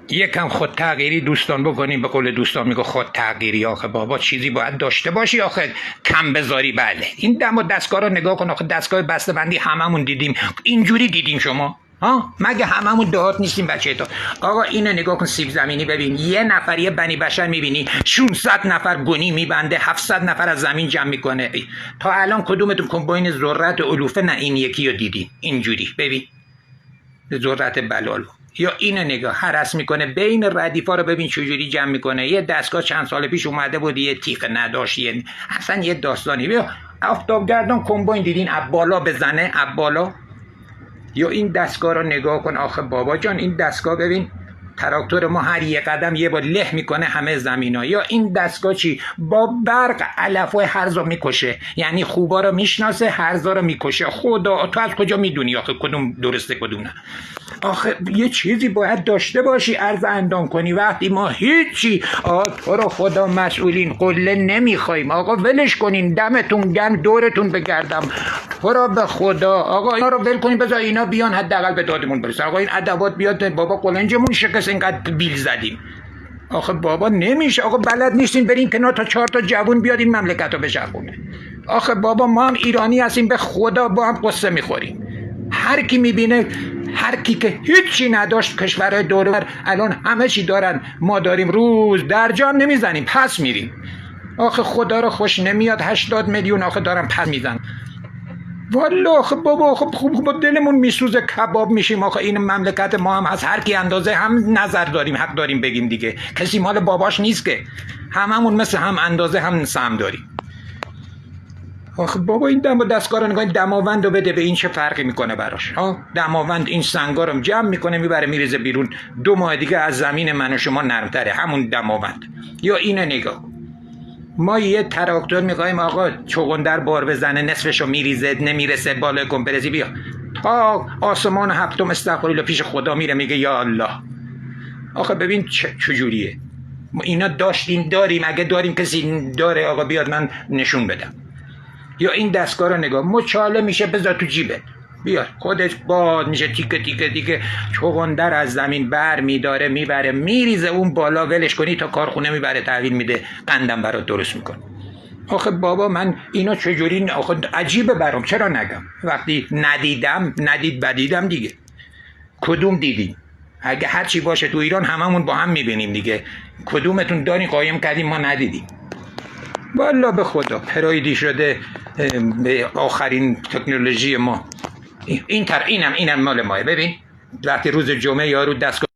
یکم خود تغییری دوستان بکنیم. به قول دوستان میگه خود تغییری. آخه بابا چیزی باید داشته باشی آخه، کم بذاری. بله این دم و دستگاه رو نگاه کن آخه، دستگاه بسته‌بندی هممون دیدیم. اینجوری دیدیم شما؟ ها مگه هممون دهات نیستیم بچه تا؟ آقا اینو نگاه کن، سیب زمینی ببین، یه نفر یه بنی بشر میبینی 600 نفر گونی میبنده، 700 نفر از زمین جمع میکنه. تا الان کدومتون کمباین ذرت علوفه نه این یکی رو دیدی اینجوری؟ ببین ذرت بلال. یا اینو نگاه، هرس میکنه بین ردیفا رو ببین چجوری جمع میکنه. یه دستگاه چند سال پیش اومده بود یه تیغ نداشت، اصلا یه داستانی. بیا آفتابگردان کمباین دیدین از بالا بزنه، از بالا. یا این دستگاه رو نگاه کن آخه بابا جان، این دستگاه ببین، تراکتور ما هر یه قدم یه بار له میکنه همه زمینا. یا این دستگاه چی؟ با برق علفای هرزا میکشه، یعنی خوبا رو میشناسه هرزا رو میکشه. خدا تو از کجا میدونی آخه کدوم درسته کدوم نه؟ آخه یه چیزی باید داشته باشی عرض اندام کنی. وقتی ما هیچی، تو رو خدا مسئولین قله نمیخوایم آقا، ولش کنین، دمتون گرم، دورتون بگردم. تو رو به خدا آقا اینا رو ول کنین، بذار اینا بیان حداقل به دادمون برسه. آقا این ادوات بیاد، بابا قلنجمون شکست اینقدر بیل زدیم. آخه بابا نمیشه آقا، بلد نیستین برین کنار تا 4 تا جوون بیاد این مملکت رو بچرخونه. آخه بابا ما هم ایرانی هستیم، به خدا با هم قصه میخوریم. هر کی میبینه، هر کی که هیچی نداشت، کشورهای دور الان همه چی دارن، ما داریم، روز در جان نمیزنیم، پس میریم. آخه خدا رو خوش نمیاد 80 میلیون آخه دارن پس میزن. والا آخه بابا خب دلمون میسوزه، کباب میشیم. آخه این مملکت ما هم از هر کی اندازه هم نظر داریم، حق داریم بگیم دیگه، کسی مال باباش نیست که، هممون مثل هم اندازه هم سهم داریم. آخه بابا این دم و دستگاه رو نگاه، دماوند رو بده به این چه فرقی میکنه براش؟ ها دماوند این سنگا رو جمع میکنه میبره میریزه بیرون، 2 ماه دیگه از زمین من و شما نرمتره همون دماوند. یا اینو نگاه، ما یه تراکتور میخوایم آقا چغندر بار بزنه، نصفشو میریزه نمیرسه بالای کمپرسی، بیا تا آسمان هفتم استغفرالله پیش خدا میره میگه یا الله. آخه ببین چجوریه. اینا داریم، اگه داریم کسی داره آقا بیاد من نشون بدم. یا این دستگاه رو نگاه، مچاله میشه بذار تو جیبت، بیار خودش باد میشه، تیکه تیکه تیکه چغندر از زمین بر میداره میبره میریزه اون بالا، ولش کنی تا کارخونه میبره تحویل میده، قندم برات درست میکنه. آخه بابا من اینا چجوری آخه عجیبه برام، چرا نگم؟ وقتی بدیدم دیگه. کدوم دیدی؟ اگه هرچی باشه تو ایران هممون با هم میبینیم دیگه، کدومتون داری قایم کردیم ما ندیدیم؟ والا به خدا پرایدی شده به آخرین تکنولوژی ما. اینم مال ماه. ببین وقتی روز جمعه یارو دستگاه